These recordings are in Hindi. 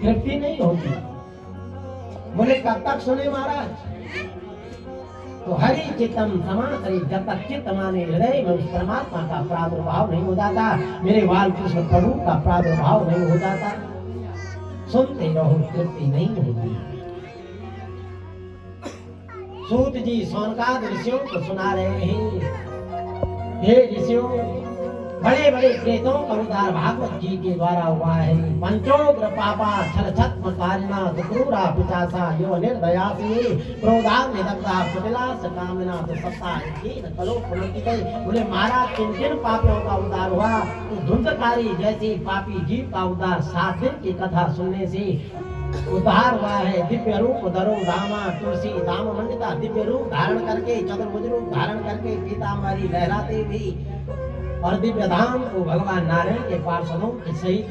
तृप्ति नहीं होती। बोले कब तक सुने महाराज? तो हरि चित्तम समासरी, जब तक चित्त माने हृदय में उस परमात्मा का प्रादुर्भाव नहीं हो जाता, मेरे बाल कृष्ण प्रभु का प्रादुर्भाव नहीं हो जाता, सुनते रहो तृप्ति नहीं होती। सूत जी सौनकाद ऋषियों को सुना रहे हैं, हे ऋषियों, बड़े बड़े प्रेतों का उद्धार भागवत जी के द्वारा हुआ है। पंचोग्र पापा छल छत्म कारिणा दुक्रूरा पिशाचा यो निर्दयासी क्रोधाग्नि दग्धा कुटिलास कामिना तो सत्ता कीन कलो पुनर्तिते। बोले महाराज किन किन पापियों का उद्धार हुआ? तो धुंधकारी जैसी पापी जीव का उद्धार 7 दिन की कथा सुनने से उद्धार हुआ है। दिव्य रूप धरो रामा तुलसी दाम मंडिता, दिव्य रूप धारण करके, चतुर्भुज रूप धारण करके पीताम्बरी लहराते भी और दिव्य धाम को भगवान नारायण के पार्षदों के सहित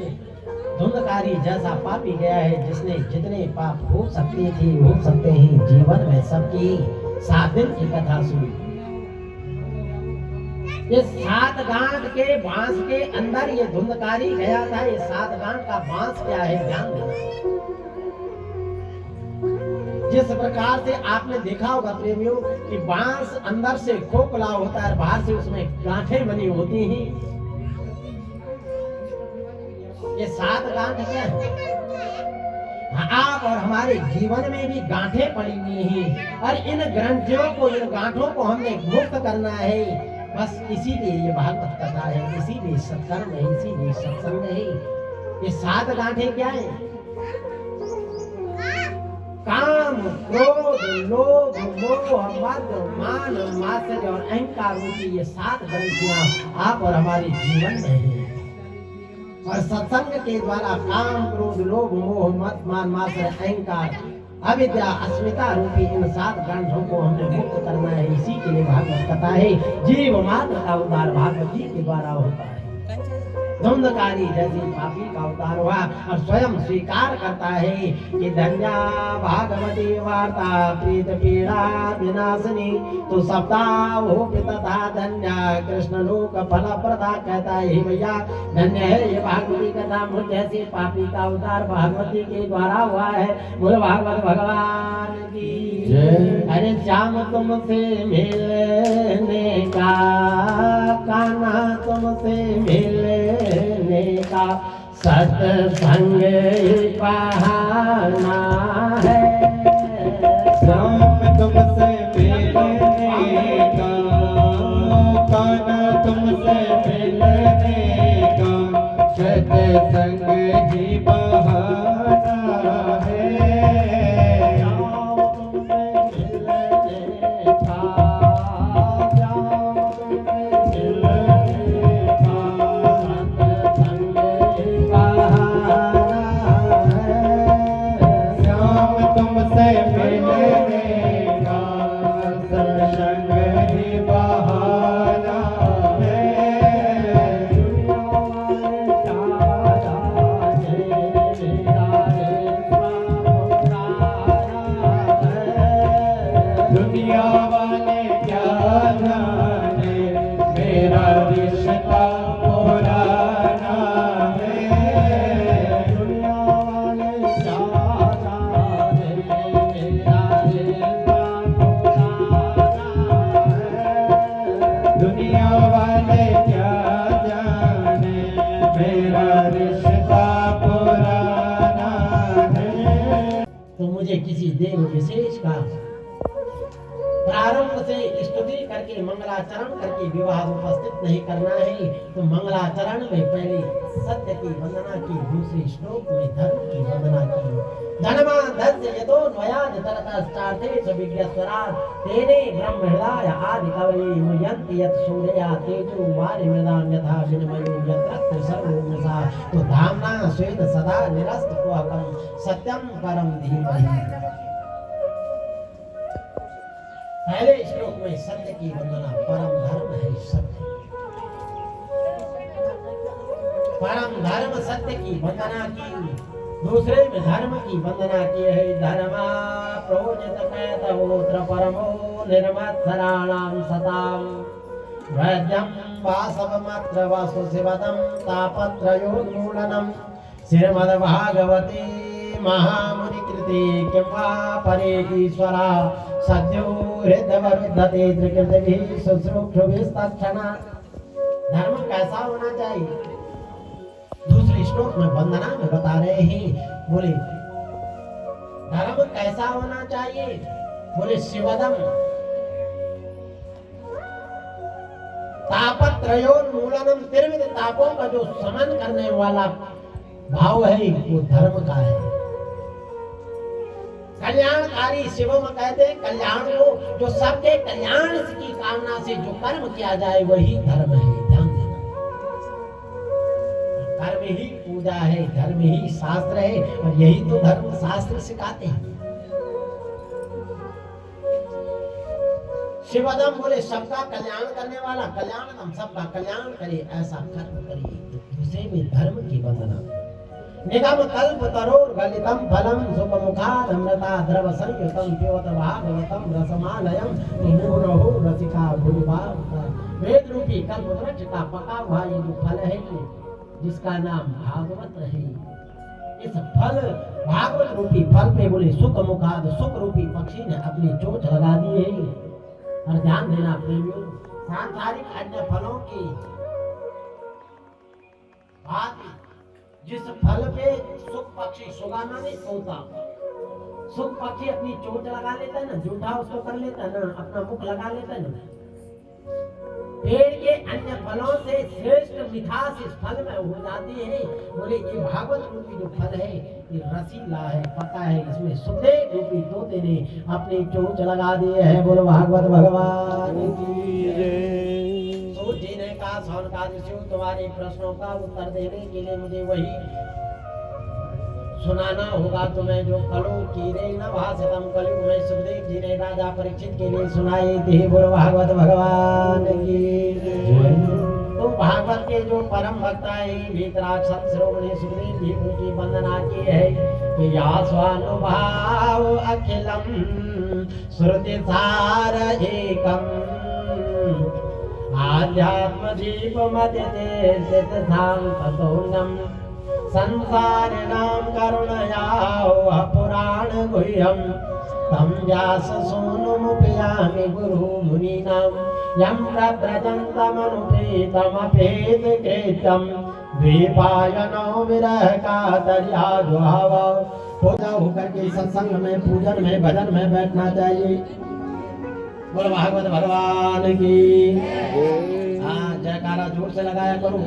धुंधकारी जैसा पापी गया है, जिसने जितने पाप हो सकते थे हो सकते हैं जीवन में सबकी 7 दिन की कथा सुनी। ये 7 गांठ के बांस के अंदर ये धुंधकारी गया था। ये 7 गांठ का बांस क्या है ध्यान देना। जिस प्रकार से आपने देखा होगा प्रेमियों कि बांस अंदर से खोखला होता है, बाहर से उसमें गांठें बनी होती हैं। ये 7 गांठ क्या है? आप और हमारे जीवन में भी गांठें पड़ी हुई हैं और इन ग्रंथियों को, इन गांठों को हमने मुक्त करना है। बस इसीलिए ये भागवत कथा है, इसीलिए सत्कर्म है, इसीलिए सत्संग है। ये 7 गांठें क्या है? काम, क्रोध, लोभ, मोह, मद, मान, मात्सर्य और अहंकार रूपी ये 7 ग्रंथियां आप और हमारे जीवन में हैं। और सत्संग के द्वारा काम, क्रोध, लोभ, मोह, मद, मान, मात्सर्य, अहंकार, अविद्या, अस्मिता रूपी इन 7 ग्रंथों को हमें मुक्त करना है। इसी के लिए भागवत कथा है। जीव मात्र का उद्धार भागवत जी के द्वारा होता है। धुंधकारी जैसी पापी का उद्धार हुआ और स्वयं स्वीकार करता है कि धन्या भागवती वार्ता प्रीत पीड़ा विनाशनी, तो सप्ताह हो तथा धन्या कृष्ण लोक फल प्रदा। कहता है भैया धन्य है ये भागवती कथा, मुझ जैसे पापी का उद्धार भागवती के द्वारा हुआ है। बोले भागवत भगवान की जय। अरे श्याम तुमसे मिलने का, कान्हा तुमसे मिलने का सत्संग बहाना है। श्याम तुमसे मिलने का, कान्हा तुमसे मिलने का सत्संग ही बहाना है। किसी देव विशेष का प्रारंभ से स्तुति करके मंगलाचरण करके विवाह उपस्थित नहीं करना है। तो मंगलाचरण में पहले सत्य की वंदना की, दूसरे श्लोक में धर्म की वंदना की। धनमा धस्य यतो न्वयाद तरतश्चार्थे विज्ञस्वरात् तेने ब्रह्म हृदय आदि कवये मुह्यन्ति यत् सूर्या तेजो वारिमृदां यथा विनिमयो यत्र सर्वो मृषा। तो धाम्ना स्वेन सदा निरस्तकुहकं सत्यं परं धीमहि। पहले श्लोक में सत्य की वंदना, परम धर्म है सत्य, परम धर्म सत्य की वंदना की। दूसरे में धर्म की वंदना की है। धर्मा प्रोजित कैतवोत्र परमो निर्मत्सराणां सतां वैद्यं वासवमत्र वासुशिवदं तापत्रयोन्मूलनं श्रीमद्भागवते महामुनि कृते किंवा परेश्वरा सद्यो हृदवरुद्धते त्रिकृतिभिः शुश्रूषुभिस्तत्क्षणा। धर्म कैसा होना चाहिए? दूसरे श्लोक में वंदना में बता रहे हैं, बोले धर्म कैसा होना चाहिए? बोले शिवदम तापत्रयोन्मूलनम, त्रिविध तापों का जो शमन करने वाला भाव है वो धर्म का है। कल्याणकारी शिवम कहते हैं कल्याण को, जो सबके कल्याण की कामना से जो कर्म किया जाए वही धर्म है। ध्यान देना, धर्म ही पूजा है, धर्म ही शास्त्र है, और यही तो धर्म शास्त्र सिखाते हैं। शिवदम बोले सबका कल्याण करने वाला, कल्याणदम सबका कल्याण करे ऐसा कर्म करिए, दूसरे में धर्म की वंदना। निगम कल्प तरोर गलितम फलम सुखमुखाद अमृता द्रव संयुतम प्योत भागवतम रसमालयम निमुरहो रसिका भूभाव। वेद रूपी कल्प वृक्ष का पका हुआ ये जो फल है जिसका नाम भागवत है, इस फल भागवत रूपी फल पे बोले सुख मुखाद, सुख रूपी पक्षी ने अपनी चोंच लगा दी है। और ध्यान देना प्रेमियों, सांसारिक अन्य फलों की भांति जिस फल पे सुख पक्षी, सुगाना नहीं तोता, सुख पक्षी अपनी चोंच लगा लेता है ना, जूठा उसको कर लेता है ना, अपना मुख लगा लेता है ना, पेड़ के अन्य फलों से श्रेष्ठ मिठास इस फल में हो जाती है। बोले ये भागवत रूपी जो फल है ये रसीला है, पका है, इसमें सुखदेव रूपी तोते ने अपनी चोंच लगा दी है। बोलो भागवत भगवान की जय। जीने का सौनकाद तुम्हारे प्रश्नों का उत्तर देने के लिए मुझे वही सुनाना होगा तुम्हें जो कलो कीरे न भाषितम कलयुग में सुखदेव जी ने राजा परीक्षित के लिए सुनाई थी। बोलो भागवत भगवान की जय। तो भागवत के जो परम भक्त है वीतराग श्रोमणी सुखदेव जी उनकी वंदना की है कि या स्वानुभाव अखिलम श्रुति सार एकम आध्यात्म दीप मदिते शांततोन्नम संसारिणां करुणयाः पुराण गुह्यं तं व्यास सूनुमुपयामि गुरु मुनीनां यं प्रव्रजन्तमनुपेतमपेतकृतं द्वीपायनो विरह कातर्या जुहाव। पूजा होकर के सत्संग में, पूजन में, भजन में बैठना चाहिए। बोलो भागवत भगवान की। हाँ, जयकारा जोर से लगाया करो।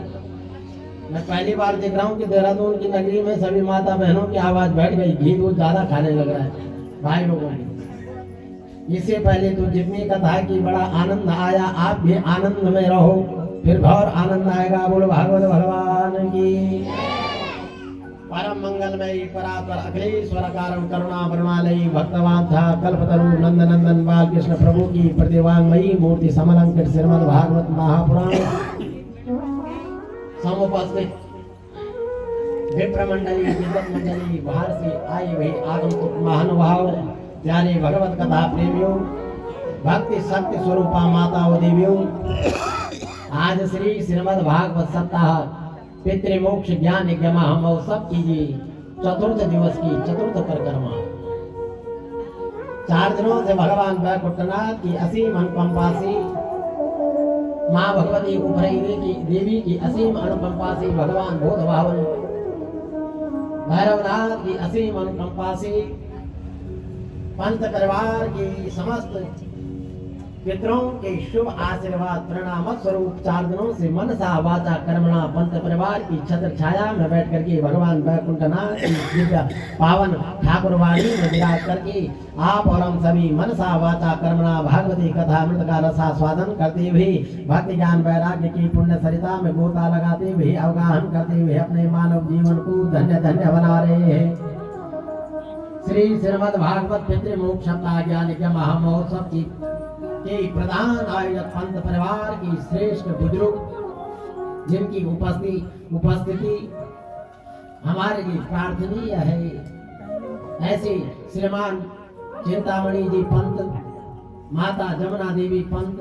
मैं पहली बार देख रहा हूँ कि देहरादून की नगरी में सभी माता बहनों की आवाज बैठ गई, घी दूध ज्यादा खाने लग रहा है भाई लोगों ने। इससे पहले तो जितनी कथा की बड़ा आनंद आया, आप भी आनंद में रहो, फिर और आनंद आएगा। बोलो भागवत भगवान की। परम मंगलमयी परात्पर अखिलेश्वर कारण करुणा वरुणालयी भक्तवांछा कल्पतरु नंद नंदन बाल कृष्ण प्रभु की प्रतिवांगमयी मूर्ति समलंकृत श्रीमद् भागवत महापुराण समुपस्थित विप्र मंडली, विद्वत मंडली, बाहर से आए हुए आगंतुक महानुभाव, प्यारे भगवत कथा प्रेमियों, भक्ति शक्ति स्वरूपा माता व देवियों, आज श्री श्रीमद् भागवत सप्ताह पितृमोक्ष ज्ञान यज्ञ महोत्सव कीजिए चतुर्थ दिवस की चतुर्थ परिक्रमा। 4 दिनों से भगवान वैकुंठनाथ की असीम अनुकंपा से, माँ भगवती उपरैले की देवी की असीम अनुकंपा से, भगवान बोध भावन भैरवनाथ की असीम अनुकंपा से, पंत परिवार की समस्त पितरों के शुभ आशीर्वाद प्रणाम स्वरूप 4 दिनों से मनसा वाचा कर्मणा पंत परिवार की छत्र छाया में बैठ करके भगवान वैकुंठनाथ की दिव्य पावन ठाकुरवाणी में विराज करके आप और हम सभी मनसा वाचा कर्मणा भागवती कथा अमृत का रसास्वादन करते हुए भक्ति ज्ञान वैराग्य की पुण्य सरिता में गोता लगाते हुए अवगाहन करते हुए अपने मानव जीवन को धन्य धन्य बना रहे हैं। श्री श्रीमद् भागवत पितृमोक्ष सप्ताह ज्ञान यज्ञ महामहोत्सव की के प्रधान आयोजक पंत परिवार की श्रेष्ठ बुजुर्ग जिनकी उपस्थिति हमारे लिए प्रार्थनीय है, ऐसे श्रीमान चिंतामणि जी पंत, माता जमुना देवी पंत,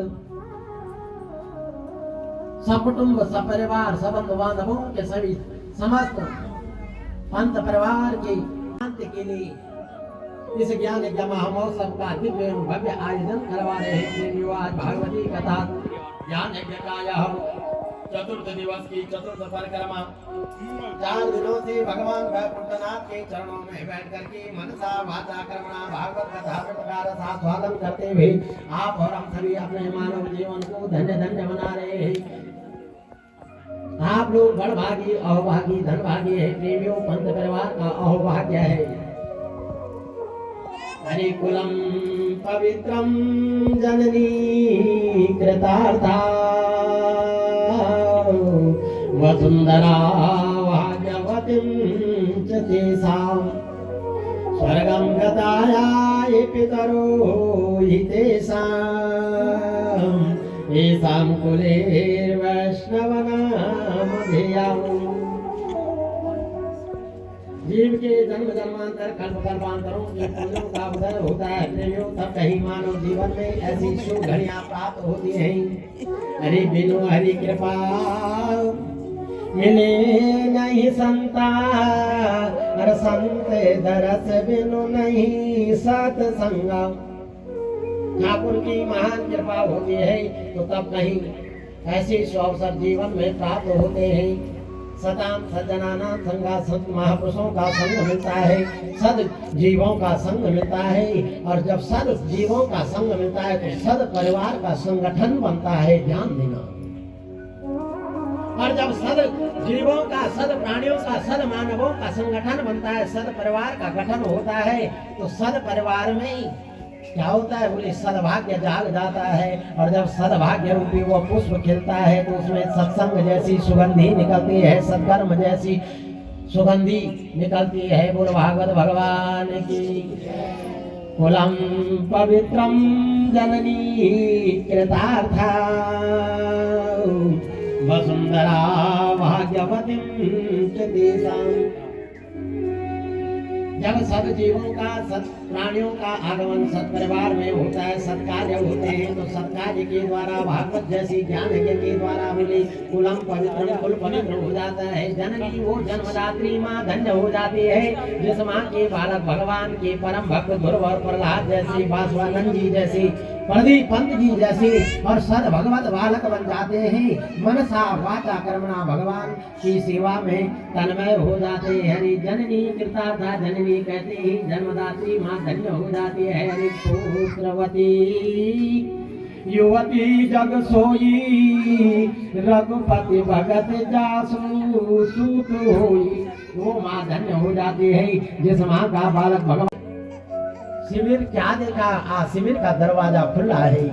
सकुटुंब सपरिवार सबंध बांधवों के सभी समस्त पंत परिवार के शांति के लिए इस ज्ञान यज्ञ महोत्सव का दिव्य एवं भव्य आयोजन करवा रहे हैं प्रेमियों। आज भागवती कथा ज्ञान यज्ञ का यह चतुर्थ दिवस की चतुर्थ परिक्रमा 4 दिनों से भगवान वैकुंठनाथ के चरणों में बैठ करके मनसा वाचा कर्मणा भागवत कथा प्रकार आस्वादन करते हुए आप और हम सभी अपने मानव जीवन को धन्य धन्य बना रहे हैं। आप लोग बड़भागी अहोभागी धनभागी है प्रेमियों। पंत परिवार का अहोभाग्य है। हरिकुलम पवित्रम जननी कृतार्था वसुंधरा भाग्यवतीं च तेषां स्वर्गं गताया ये पितरो हि तेषां येषां कुले वैष्णवनामधेयम्। जीव के जन्म जन्मांतर कल्प कल्पांतरों के पुण्यों का उदय होता है प्रेमियों। तब कहीं मानव जीवन में ऐसी शुभ घड़ियां प्राप्त होती हैं। हरि बिनु हरि कृपा मिले नहीं संता हर संत दरस बिनु नहीं सत्संग। ठाकुर की महान कृपा होती है तो तब कहीं ऐसे अवसर जीवन में प्राप्त होते हैं। सदाम सज्जनाना संगा सत महापुरुषों का संग मिलता है, सद जीवों का संग मिलता है। और जब सद जीवों का संग मिलता है तो सद परिवार का संगठन बनता है। ध्यान देना। और जब सद जीवों का सद प्राणियों का सद मानवों का संगठन बनता है, सद परिवार का गठन होता है तो सद परिवार में क्या होता है बोले सद्भाग्य जाग जाता है। और जब सद्भाग्य रूपी वो पुष्प खिलता है तो उसमें सत्संग जैसी सुगंधी निकलती है, सद्कर्म जैसी सुगंधी निकलती है। बोल भागवत भगवान की। कुलम पवित्रम जननी कृतार्था वसुंधरा भाग्यवतीं च तेषां। जब सब जीवों का सत प्राणियों का आगमन सत परिवार में होता है, सत्कार्य होते हैं तो सत्कार्य के द्वारा भागवत जैसी ज्ञान यज्ञ के द्वारा बोले कुलम पवित्र कुल पवित्र हो जाता है। जननी वो जन्मदात्री माँ धन्य हो जाती है जिस माँ के बालक भगवान के परम भक्त ध्रुव और प्रहलाद जैसे बासवानंद जी जैसे प्रदीप पंत जी जैसे और सद भगवत बालक बन जाते हैं। मनसा वाचा कर्मणा भगवान की सेवा में तन्मय हो जाते हैं। हरि जननी कृतार्था जननी कहते हैं जन्मदात्री माँ धन्य हो जाती है। हरि पुत्रवती युवती जग सोई रघुपति भगत जासु सूत होई। वो माँ धन्य हो जाती है जिस माँ का बालक भगवान। शिविर क्या देखा? शिविर का दरवाजा खुला है,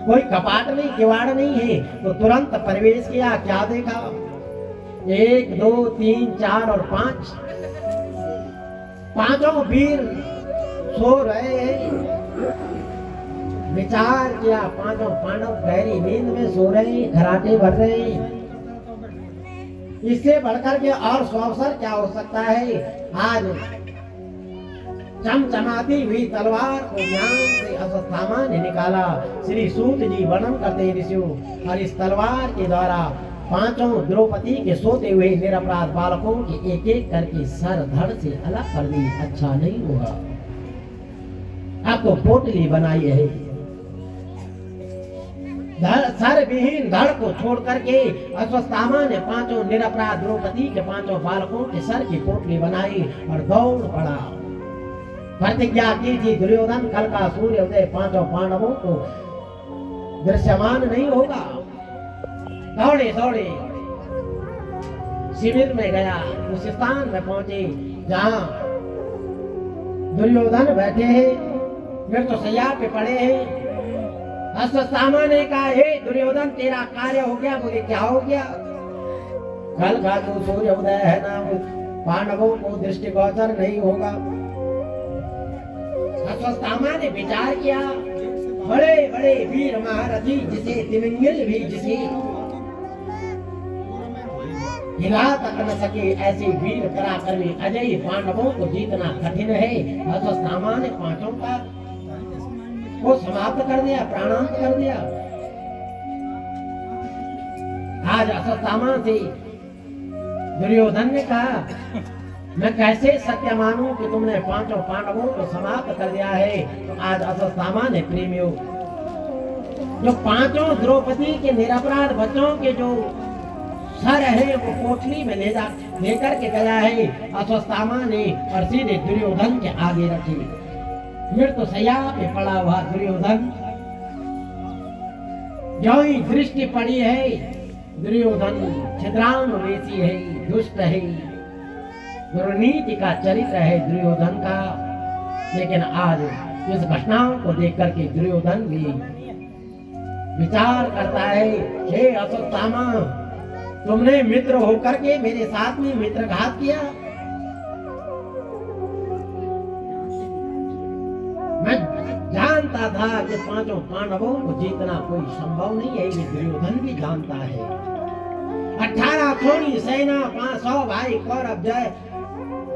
कोई कपाट नहीं किवाड़ नहीं है तो तुरंत प्रवेश किया। क्या देखा? 1 2 3 4 और 5 पांचों वीर सो रहे हैं। विचार किया पांचों पांडव गहरी नींद में सो रहे हैं, खराटे भर रहे हैं। इससे बढ़कर के और अवसर क्या हो सकता है? आज चमचमाती हुई तलवार को ज्ञान से अश्वत्थामा ने निकाला। श्री सूत जी वर्णन करते हैं ऋषियों। और इस तलवार के द्वारा पांचों द्रौपदी के सोते हुए निरपराध बालकों के एक एक करके सर धड़ से अलग कर दी। अच्छा नहीं होगा, आपको पोटली बनाई है। सर विहीन धड़ को छोड़ करके अश्वत्थामा ने पांचों निरपराध द्रौपदी के पांचों बालकों के सर की पोटली बनाई और दौड़ पड़ा। प्रतिज्ञा की थी दुर्योधन कल का सूर्योदय पांचों पांडवों को दृश्यमान नहीं होगा। दौड़े दौड़े शिविर में गया, उस स्थान में पहुंचे जहां दुर्योधन बैठे हैं, फिर तो सैया पे पड़े हैं। अश्वत्थामा ने कहा हे दुर्योधन तेरा कार्य हो गया। बोले क्या हो गया? कल का जो सूर्योदय है ना पांडवों को दृष्टिगोचर नहीं होगा। अश्वत्थामा ने विचार किया बड़े बड़े वीर महारथी जिसे तिमिंगिल भी जिसे हिला तक न सके ऐसे वीर पराक्रमी अजय पांडवों को जीतना कठिन है। अश्वत्थामा ने पांचों का को समाप्त कर दिया, प्राणांत कर दिया। आज अश्वत्थामा से दुर्योधन ने कहा मैं कैसे सत्य मानूं कि तुमने पांचों पांडवों को समाप्त कर दिया है। तो आज अश्वत्थामा ने प्रेमियों जो पांचों द्रौपदी के निरपराध बच्चों के जो सर है वो कोठरी में लेकर के गया है। अश्वत्थामा ने और सीधे दुर्योधन के आगे रखी। मृत्यु शैया पे पड़ा हुआ दुर्योधन जो ही दृष्टि पड़ी है। दुर्योधन छिद्रान्वेषी है, दुष्ट है, दुर्नीति का चरित्र है दुर्योधन का। लेकिन आज इस घटनाओं को देख करके दुर्योधन भी विचार करता है, हे अश्वत्थामा, तुमने मित्र होकर के मेरे साथ में मित्रघात किया। मैं जानता था कि पांचों पांडवों को जीतना कोई संभव नहीं है। ये दुर्योधन भी जानता है। 18 खोनी सेना, 500 भाई कौरव, जय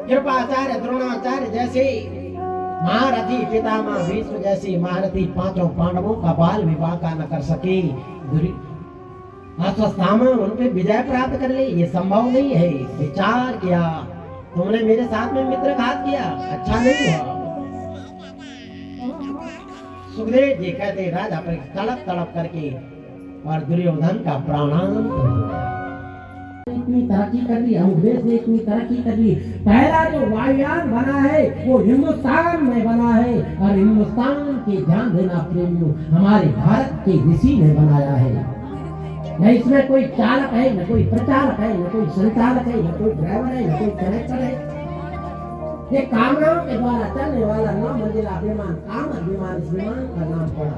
कृपाचार्य, द्रोणाचार्य जैसे महारथी, पितामह भीष्म जैसी महारथी पांचों पांडवों का बाल विवाह का न कर सके। अश्वत्थामा उन पे विजय प्राप्त कर ले, ये संभव नहीं है। विचार किया, तुमने मेरे साथ में मित्रघात किया, अच्छा नहीं हुआ। सुखदेव जी कहते राजा पर तड़प तड़प करके और दुर्योधन का प्राणांत हुआ। इतनी तरक्की कर ली, अंग्रेज ने इतनी तरक्की कर ली। पहला जो वायुयान बना है वो हिंदुस्तान में बना है। और हिंदुस्तान की ध्यान देना प्रेमियों, हमारे भारत के ऋषि ने बनाया है। न इसमें कोई चालक है, न कोई प्रचालक है, न कोई संचालक है, न कोई ड्राइवर है, न कोई कनेक्टर है। ये कामनाओं के द्वारा चलने वाला 9 मंजिला विमान, कामत विमान, इस विमान का नाम पड़ा।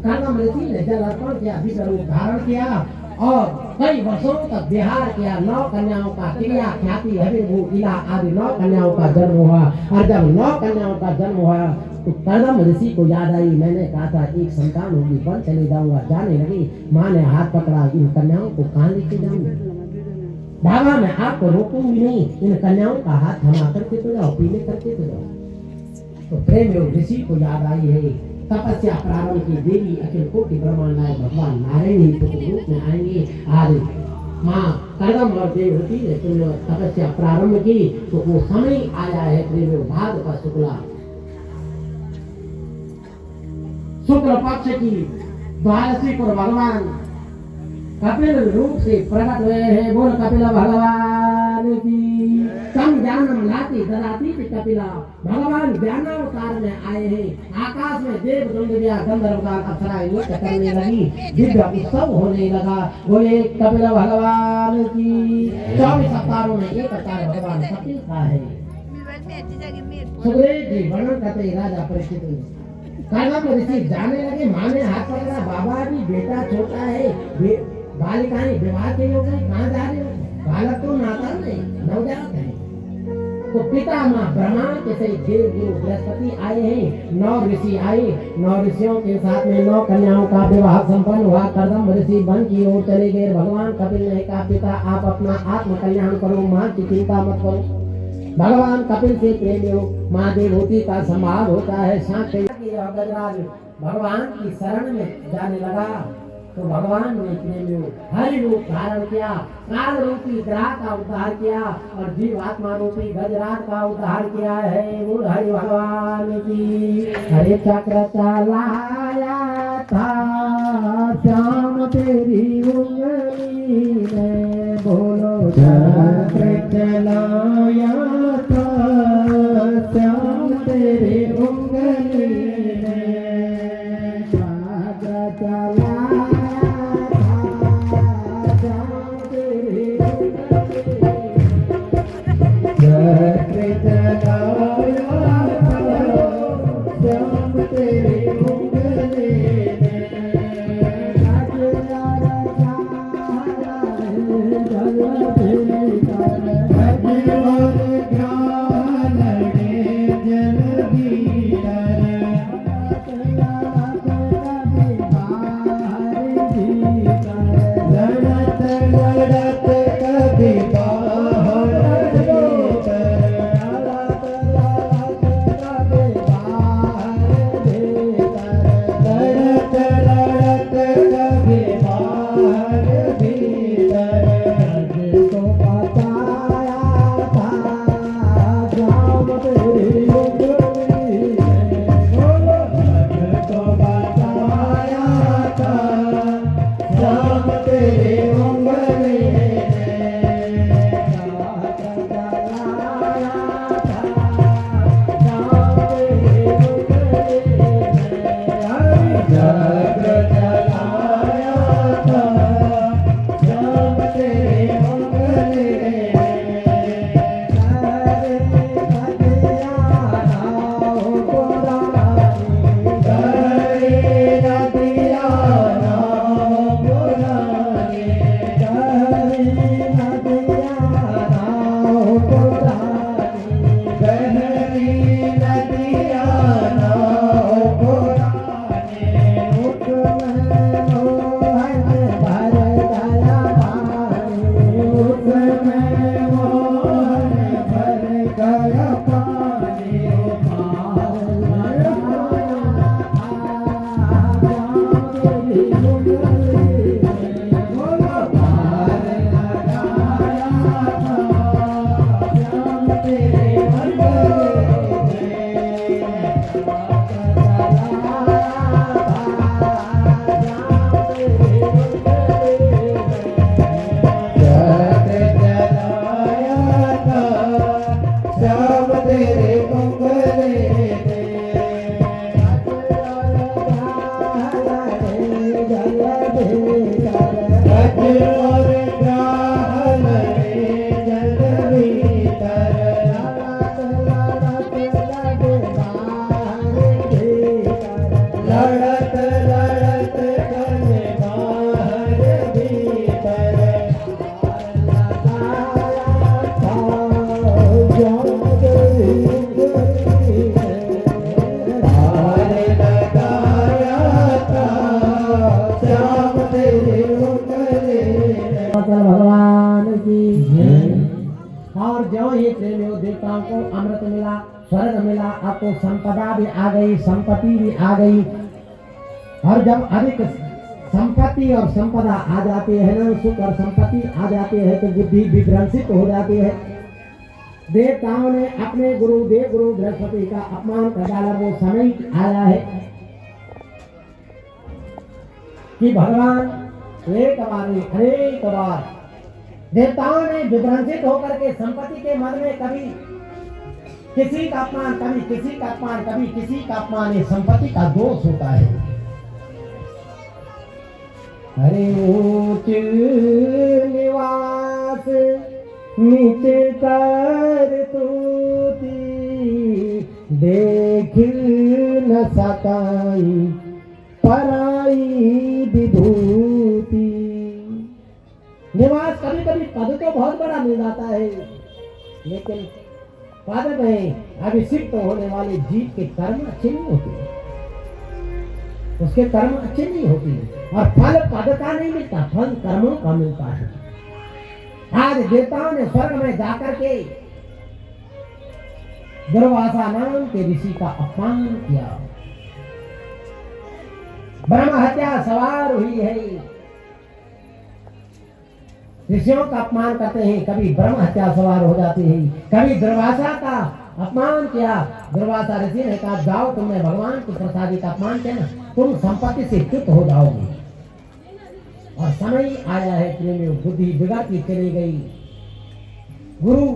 कर्दम ऋषि ने जल अर्पण किया, विश्व रूप धारण किया और कई वर्षों तक विहार किया। 9 कन्याओं का क्रिया ख्याति हरिभू इला आदि 9 कन्याओं का जन्म हुआ। और जब 9 कन्याओं का जन्म हुआ तो कर्दम ऋषि को याद आई, मैंने कहा था एक संतान होगी, वन चले जाऊंगा। जाने लगी, माँ ने हाथ पकड़ा, इन कन्याओं को कहाँ लेके जाऊंगी बाबा, मैं आपको रोकूंगी नहीं, इन कन्याओं का हाथ थमा करके तो जाओ, पीले करके तो जाओ। तो प्रेम ऋषि को याद आई है। तपस्या प्रारंभ की, देवी अखिल कोटि ब्रह्मांड नायक भगवान नारायण ही पुत्र रूप में आएंगे। आज माँ कर्दम और देवहूति ने तुमने तपस्या प्रारंभ की तो वो समय आया है प्रेम भाग का शुक्ल पक्ष की द्वादशी को भगवान कपिल रूप से प्रकट हुए हैं। बोल कपिल भगवान की। तम ज्ञानम लाती ददाती कपिला, भगवान ज्ञानावतार में आए हैं। आकाश में देव गंधर्व गंधर्वगान अप्सराएं नृत्य करने लगी, दिव्य उत्सव होने लगा। बोले कपिल भगवान की। 24 अवतारों में एक अवतार भगवान कपिल का है। सुखदेव जी वर्णन करते राजा परीक्षित कर्दम ऋषि जाने लगे, माँ ने हाथ पकड़ा, बाबा जी बेटा छोटा है, बालिकाएं विवाह के योग है, कहाँ जा रहे हो? बालक तो नादान है, नवजात है। तो पिता माँ ब्रह्मा के सही देव गुरु बृहस्पति आए हैं। 9 ऋषि आए, 9 ऋषियों के साथ में 9 कन्याओं का विवाह संपन्न हुआ। कर्दम ऋषि वन की ओर चले गए। भगवान कपिल ने कहा, पिता आप अपना आत्म कल्याण करो, माँ की चिंता मत करो। भगवान कपिल से प्रेमियों माँ देवहूति का संभाल होता है। गजराज भगवान की शरण में जाने लगा तो भगवान ने प्रेमियों हरि रूप धारण किया, काल रूपी ग्रह का उद्धार किया और जीवात्मा रूपी गजराज का उद्धार किया है। बोल हरि भगवान की। हरे चक्र चलाया था श्याम तेरी उंगली में, बोलो चक्र चलाया था श्याम तेरी उंगली में, चक्र चलाया श्याम तेरे मंगले श्याम तेरे मंगले रज और ग्राहल जल भीतर लड़त लड़त कन बाहर भीतर हार लगाया था श्याम तेरे मंगले भगवान की और जो ही प्रेमियों देवताओं को अमृत मिला, स्वर्ग मिला, आपको संपदा भी आ गई, संपत्ति भी आ गई। और जब अधिक संपत्ति और संपदा आ जाती है ना, सुख और संपत्ति आ जाती है तो बुद्धि विभ्रंशित हो जाती है। देवताओं ने अपने गुरु देव गुरु बृहस्पति का अपमान कर डाला। वो समय आया है कि भगवान एक बार नहीं अनेक बार देवताओं ने विभ्रंशित होकर के संपत्ति के मन में कभी किसी का अपमान, कभी किसी का अपमान, कभी किसी का अपमान, ये संपत्ति का दोष होता है। हरे ऊंच निवास नीच कर तूती देख न सकाई पराई विभूति। निवास कभी कभी पद तो बहुत बड़ा मिल जाता है, लेकिन पद में अभिषिक्त होने वाले जीव के कर्म अच्छे नहीं होते, उसके कर्म अच्छे नहीं होते और फल पद का नहीं मिलता, फल कर्मों का मिलता है। आज देवताओं ने स्वर्ग में जाकर के दुर्वासा नाम के ऋषि का अपमान किया। ब्रह्म हत्या सवार हुई है, ऋषियों का अपमान करते हैं, कभी ब्रह्म हत्या सवार हो जाती है। कभी दुर्वासा का अपमान किया, दुर्वासा ऋषि ने कहा जाओ, तुमने भगवान की प्रसादी का अपमान किया ना, तुम संपत्ति से च्युत हो जाओगे। और समय आया है प्रेमियों, बुद्धि बिगड़ती चली गई। गुरु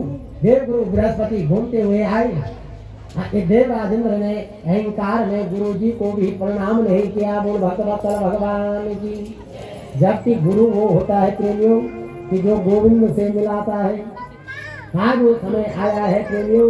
देव गुरु बृहस्पति घूमते हुए आए। देवराज इंद्र ने अहंकार में गुरु जी को भी प्रणाम नहीं किया। बोल भगवत भगवान की। जबकि गुरु वो होता है प्रेमियों कि जो गोविंद से मिलाता है। आज वो समय आया है प्रेमियों,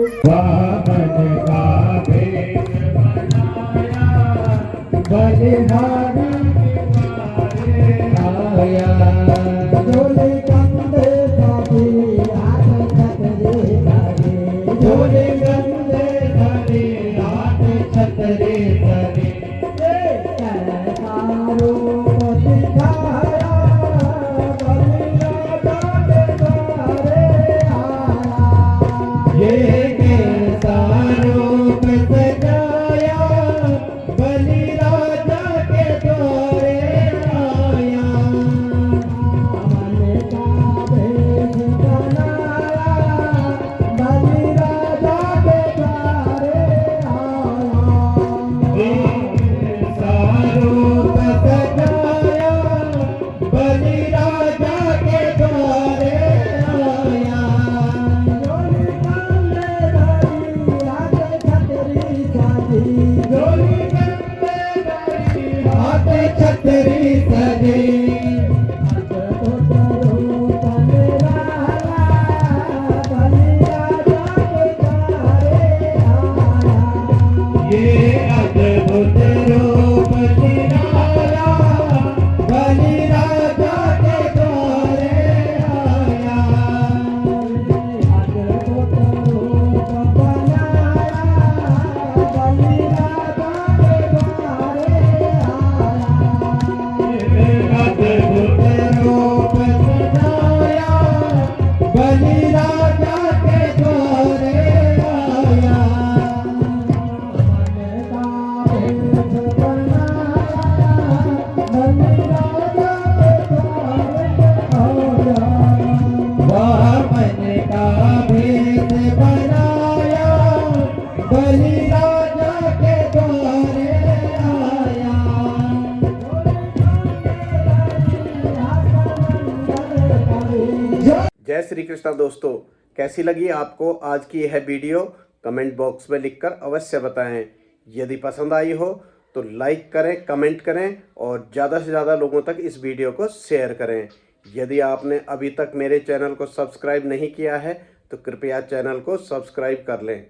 मन का भेद बनाया बलि राजा के द्वारे आया। जय श्री कृष्णा दोस्तों, कैसी लगी आपको आज की यह वीडियो? कमेंट बॉक्स में लिखकर अवश्य बताएं। यदि पसंद आई हो तो लाइक करें, कमेंट करें और ज़्यादा से ज़्यादा लोगों तक इस वीडियो को शेयर करें। यदि आपने अभी तक मेरे चैनल को सब्सक्राइब नहीं किया है तो कृपया चैनल को सब्सक्राइब कर लें।